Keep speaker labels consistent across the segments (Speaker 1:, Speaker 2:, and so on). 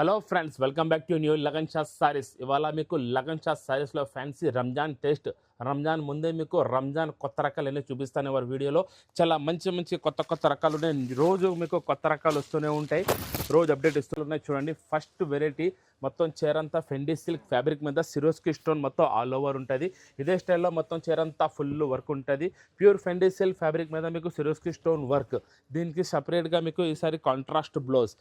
Speaker 1: Hello friends, welcome back to new lagan Shah saris. ఇవాళ మీకు Lagan Shah సారీస్లో fancy Ramzan taste, Ramzan ముందే మీకు రంజాన్ కొత్త రకాలు అన్నీ చూపిస్తాను. ఎవరి వీడియోలో చాలా మంచి కొత్త రకాలు ఉన్నాయి. రోజు మీకు కొత్త రకాలు వస్తూనే ఉంటాయి, రోజు అప్డేట్ ఇస్తున్నాయి. చూడండి, ఫస్ట్ వెరైటీ మొత్తం చీరంతా ఫెండీ సిల్క్ ఫ్యాబ్రిక్ మీద సిరోస్కి స్టోన్ మొత్తం ఆల్ ఓవర్ ఉంటుంది. ఇదే స్టైల్లో మొత్తం చీరంతా ఫుల్ వర్క్ ఉంటుంది. ప్యూర్ ఫెండీ సిల్క్ ఫ్యాబ్రిక్ మీద మీకు సిరోస్కి స్టోన్ వర్క్. దీనికి సపరేట్గా మీకు ఈసారి కాంట్రాస్ట్ బ్లౌజ్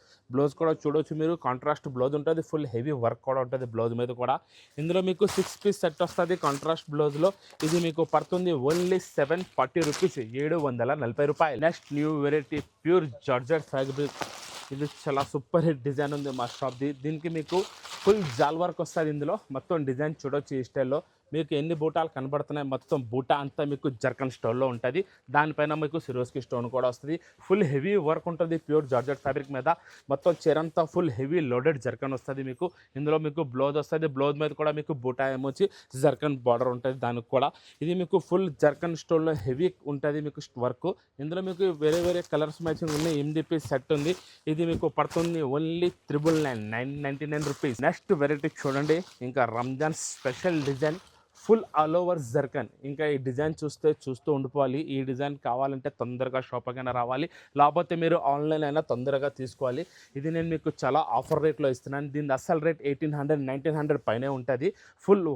Speaker 1: కూడా చూడవచ్చు మీరు. కాంట్రాస్ట్ బ్లౌజ్ ఉంటుంది, ఫుల్ హెవీ వర్క్ కూడా ఉంటుంది బ్లౌజ్ మీద కూడా. ఇందులో మీకు 6 పీస్ సెట్ వస్తుంది కాంట్రాస్ట్ బ్లౌజ్లో. ఇది మీకు పడుతుంది ఓన్లీ 740 రూపీస్, 740 రూపాయలు. Next new variety pure georgette fabric. ఇది చాలా సూపర్ హిట్ డిజైన్ ఉంది మా షాప్ది. దీనికి మీకు ఫుల్ జాల్ వర్క్ వస్తుంది. ఇందులో మొత్తం డిజైన్ చూడవచ్చు. ఈ స్టైల్లో మీకు ఎన్ని బూటాలు కనబడుతున్నాయి, మొత్తం బూటా అంతా మీకు జర్కన్ స్టోన్లో ఉంటుంది. దానిపైన మీకు సిరోస్కి స్టోన్ కూడా వస్తుంది. ఫుల్ హెవీ వర్క్ ఉంటుంది ప్యూర్ జార్జెట్ ఫ్యాబ్రిక్ మీద. మొత్తం చీరంతా ఫుల్ హెవీ లోడెడ్ జర్కన్ వస్తుంది మీకు. ఇందులో మీకు బ్లౌజ్ వస్తుంది. బ్లౌజ్ మీద కూడా మీకు బూటా ఏమొచ్చి జర్కన్ బార్డర్ ఉంటుంది దానికి కూడా. ఇది మీకు ఫుల్ జర్కన్ స్టోన్లో హెవీ ఉంటుంది మీకు వర్క్. ఇందులో మీకు వేరే కలర్స్ మ్యాచింగ్ ఉన్నాయి. 8 పీస్ సెట్ ఉంది. ఇది మీకు పడుతుంది ఓన్లీ 999 రూపీస్. నెక్స్ట్ వెరైటీ చూడండి, ఇంకా Ramzan special design full all over zircon. ఇంకా ఈ డిజైన్ చూస్తూ ఉండిపోవాలి. ఈ డిజైన్ కావాలంటే తొందరగా షాప్కైనా రావాలి, లేకపోతే మీరు ఆన్లైన్ అయినా తొందరగా తీసుకోవాలి. ఇది నేను మీకు చాలా ఆఫర్ రేట్లో ఇస్తున్నాను. దీని అసలు రేట్ 1800 1900 పైనే ఉంటుంది. Full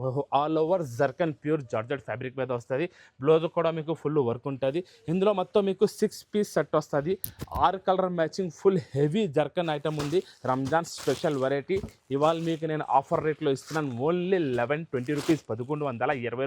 Speaker 1: all over zircon pure georgette fabric మీద వస్తుంది. బ్లౌజ్ కూడా మీకు ఫుల్ వర్క్ ఉంటుంది. ఇందులో మొత్తం మీకు 6 పీస్ సెట్ వస్తుంది. 6 colour matching full heavy zircon item ఉంది. రంజాన్ స్పెషల్ వెరైటీ ఇవాళ మీకు నేను ఆఫర్ రేట్లో ఇస్తున్నాను. ఓన్లీ 1120 రూపీస్, 1120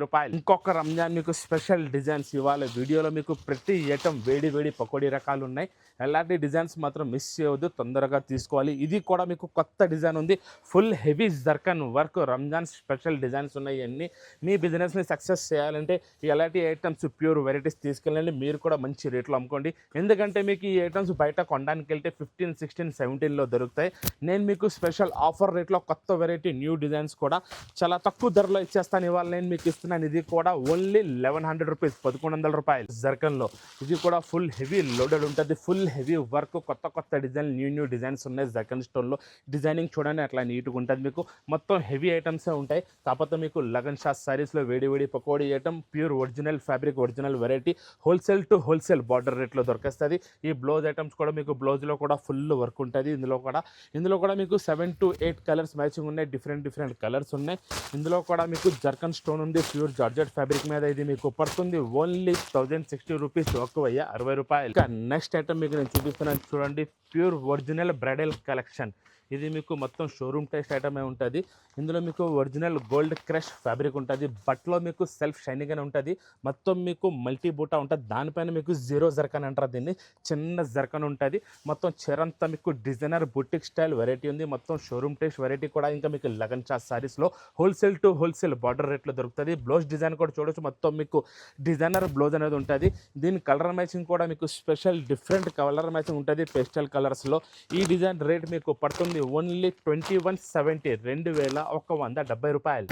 Speaker 1: రూపాయలు. ఇంకొక రంజాన్ మీకు స్పెషల్ డిజైన్స్ ఇవాళ వీడియోలో మీకు ప్రతి ఐటమ్ వేడి పకోడీ రకాలు ఉన్నాయి. ఎలాంటి డిజైన్స్ మాత్రం మిస్ చేయవద్దు, తొందరగా తీసుకోవాలి. ఇది కూడా మీకు కొత్త డిజైన్ ఉంది. Full heavy zircon work, Ramzan special designs ఉన్నాయి. ఇవన్నీ మీ బిజినెస్ని సక్సెస్ చేయాలంటే ఎలాంటి ఐటమ్స్ ప్యూర్ వెరైటీస్ తీసుకెళ్ళండి. మీరు కూడా మంచి రేట్లో అమ్ముకోండి. ఎందుకంటే మీకు ఈ ఐటమ్స్ బయట కొనడానికి వెళ్తే 15, 16, 17లో దొరుకుతాయి. నేను మీకు స్పెషల్ ఆఫర్ రేట్లో కొత్త వెరైటీ న్యూ డిజైన్స్ కూడా చాలా తక్కువ ధరలో ఇచ్చేస్తాను. ఇవాళ నేను మీకు ఇస్తున్నాను. ఇది కూడా ఓన్లీ 1100 రూపీస్, 1100 రూపాయలు జర్కన్లో. ఇది కూడా ఫుల్ హెవీ లోడెడ్ ఉంటుంది. ఫుల్ హెవీ వర్క్, కొత్త డిజైన్, న్యూ డిజైన్స్ ఉన్నాయి జర్కన్ స్టోన్లో. డిజైనింగ్ చూడండి అట్లా నీట్గా ఉంటుంది మీకు. మొత్తం హెవీ ఐటమ్సే ఉంటాయి. కాకపోతే మీకు లగన్ షా సారీస్లో వేడి pakodi item pure original fabric, original variety wholesale to wholesale border రేట్లో దొరికేస్తుంది. ఈ బ్లౌజ్ ఐటమ్స్ కూడా మీకు బ్లౌజ్లో కూడా ఫుల్ వర్క్ ఉంటుంది. ఇందులో కూడా మీకు 7 to 8 కలర్స్ మ్యాచింగ్ ఉన్నాయి. డిఫరెంట్ కలర్స్ ఉన్నాయి. ఇందులో కూడా మీకు జర్కన్ స్టోన్ ఉంది ప్యూర్ జార్జెట్ ఫ్యాబ్రిక్ మీద. ఇది మీకు పడుతుంది ఓన్లీ 1060 రూపీస్, 1060 రూపాయలు. ఇంకా నెక్స్ట్ ఐటమ్ మీకు నేను చూపిస్తున్నాను చూడండి, ప్యూర్ ఒరిజినల్ బ్రైడల్ కలెక్షన్. ఇది మీకు మొత్తం షోరూమ్ టెస్ట్ ఐటమే ఉంటుంది. ఇందులో మీకు ఒరిజినల్ గోల్డ్ క్రష్ ఫ్యాబ్రిక్ ఉంటుంది. బట్లో మీకు సెల్ఫ్ షైనింగ్ అని ఉంటుంది. మొత్తం మీకు మల్టీ బూటా ఉంటుంది. దానిపైన మీకు జీరో జర్కన్ అంటారు దీన్ని, చిన్న జర్కన్ ఉంటుంది. మొత్తం చెరంతా మీకు డిజైనర్ బుటిక్ స్టైల్ వెరైటీ ఉంది. మొత్తం షోరూమ్ టెస్ట్ వెరైటీ కూడా. ఇంకా మీకు లగన్ షా సారీస్లో హోల్సేల్ టు హోల్సేల్ బార్డర్ రేట్లో దొరుకుతుంది. బ్లౌజ్ డిజైన్ కూడా చూడవచ్చు. మొత్తం మీకు డిజైనర్ బ్లౌజ్ అనేది ఉంటుంది. దీని కలర్ మ్యాచింగ్ కూడా మీకు స్పెషల్ డిఫరెంట్ కలర్ మ్యాచింగ్ ఉంటుంది పేస్టల్ కలర్స్లో. ఈ డిజైన్ రేట్ మీకు పడుతుంది ఓన్లీ 2170, 2170 రూపాయలు.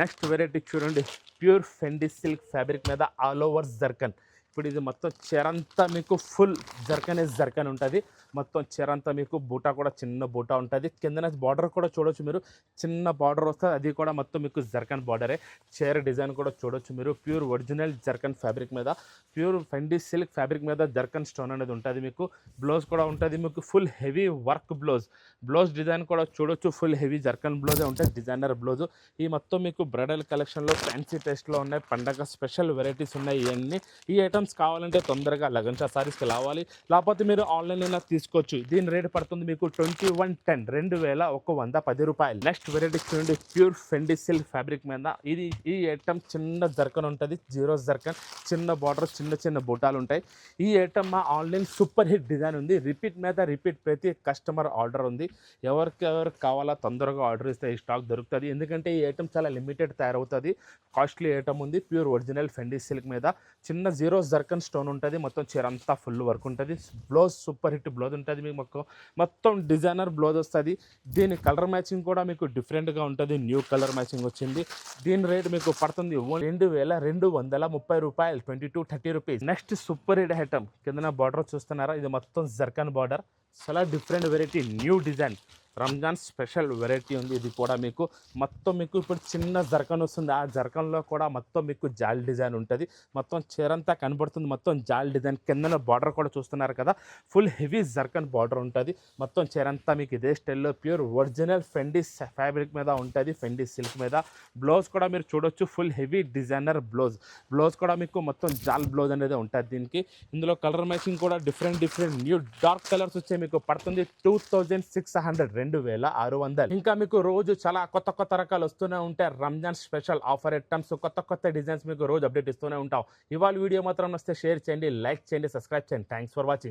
Speaker 1: నెక్స్ట్ వెరైటీ చూడండి, ప్యూర్ ఫెండీ సిల్క్ ఫ్యాబ్రిక్ మీద ఆల్ ఓవర్ జర్కన్. ఇప్పుడు ఇది మొత్తం చీరంతా మీకు ఫుల్ జర్కన్ ఉంటుంది. మొత్తం చీరంతా మీకు బూటా కూడా చిన్న బూటా ఉంటుంది. కిందన బార్డర్ కూడా చూడవచ్చు మీరు, చిన్న బార్డర్ వస్తుంది. అది కూడా మొత్తం మీకు జర్కన్ బార్డరే. చీర డిజైన్ కూడా చూడవచ్చు మీరు. ప్యూర్ ఒరిజినల్ జర్కన్ ఫ్యాబ్రిక్ మీద, ప్యూర్ ఫెండీ సిల్క్ ఫ్యాబ్రిక్ మీద జర్కన్ స్టోన్ అనేది ఉంటుంది మీకు. బ్లౌజ్ కూడా ఉంటుంది మీకు full heavy work blouse design కూడా చూడవచ్చు. ఫుల్ హెవీ జర్కన్ బ్లౌజే ఉంటుంది, డిజైనర్ బ్లౌజ్. ఈ మొత్తం మీకు బ్రైడల్ కలెక్షన్లో ఫ్యాన్సీ టేస్ట్లో ఉన్నాయి. పండగ స్పెషల్ వెరైటీస్ ఉన్నాయి. ఇవన్నీ ఈ ఐటమ్స్ కావాలంటే తొందరగా లగన్ షా సారీస్కి రావాలి, లేకపోతే మీరు ఆన్లైన్ అయినా తీసుకోవచ్చు. దీని రేట్ పడుతుంది మీకు 2110, 2110 రూపాయలు. నెక్స్ట్ వెరైటీ చూడండి, ప్యూర్ ఫెండీ సిల్క్ ఫ్యాబ్రిక్ మీద. ఈ ఐటమ్ చిన్న జర్కన్ ఉంటుంది, జీరో జర్కన్, చిన్న బార్డర్, చిన్న బూటాలు ఉంటాయి. ఈ ఐటమ్ మా ఆన్లైన్ సూపర్ హిట్ డిజైన్ ఉంది. రిపీట్ ప్రతి కస్టమర్ ఆర్డర్ ఉంది. ఎవరికి కావాలా తొందరగా ఆర్డర్ ఇస్తే ఈ స్టాక్ దొరుకుతుంది. ఎందుకంటే ఈ ఐటమ్ చాలా లిమిటెడ్ తయారవుతుంది. కాస్ట్లీ ఐటమ్ ఉంది. ప్యూర్ ఒరిజినల్ ఫెండీ సిల్క్ మీద చిన్న జీరో జర్కన్ స్టోన్ ఉంటుంది. మొత్తం చీర అంతా ఫుల్ వర్క్ ఉంటుంది. బ్లౌజ్ సూపర్ హిట్ బ్లౌజ్ ఉంటుంది మీకు. మొత్తం డిజైనర్ బ్లౌజ్ వస్తుంది. దీని కలర్ మ్యాచింగ్ కూడా మీకు డిఫరెంట్గా ఉంటుంది. న్యూ కలర్ మ్యాచింగ్ వచ్చింది. దీని రేట్ మీకు పడుతుంది 2230 రూపాయలు, 2230 rupees. Next super hit item కింద బార్డర్ చూస్తున్నారా, ఇది మొత్తం జర్కన్ బార్డర్. చాలా different variety, new design. Ramzan special variety ఉంది. ఇది కూడా మీకు మొత్తం మీకు ఇప్పుడు చిన్న జర్కన్ వస్తుంది. ఆ జర్కన్లో కూడా మొత్తం మీకు జాల్ డిజైన్ ఉంటుంది. మొత్తం చీరంతా కనబడుతుంది. మొత్తం జాల్ డిజైన్ కిందన బార్డర్ కూడా చూస్తున్నారు కదా, ఫుల్ హెవీ జర్కన్ బార్డర్ ఉంటుంది. మొత్తం చీరంతా మీకు ఇదే స్టైల్లో ప్యూర్ ఒరిజినల్ ఫెండీ ఫ్యాబ్రిక్ మీద ఉంటుంది, ఫెండీ సిల్క్ మీద. బ్లౌజ్ కూడా మీరు చూడొచ్చు, ఫుల్ హెవీ డిజైనర్ బ్లౌజ్ కూడా మీకు మొత్తం జాల్ బ్లౌజ్ అనేది ఉంటుంది దీనికి. ఇందులో కలర్ మ్యాచింగ్ కూడా డిఫరెంట్ న్యూ డార్క్ కలర్స్ వచ్చే మీకు పడుతుంది 2600, 2600. ఇంకా మీకు రోజు చాలా కొత్త రకాలు వస్తూనే ఉంటాయి. రంజాన్ స్పెషల్ ఆఫర్ ఐటమ్స్, కొత్త డిజైన్స్ మీకు రోజు అప్డేట్ ఇస్తూనే ఉంటాం. ఇవాళ వీడియో మాత్రం వస్తే షేర్ చేయండి, లైక్ చేయండి, సబ్స్క్రైబ్ చేయండి. Thanks for watching.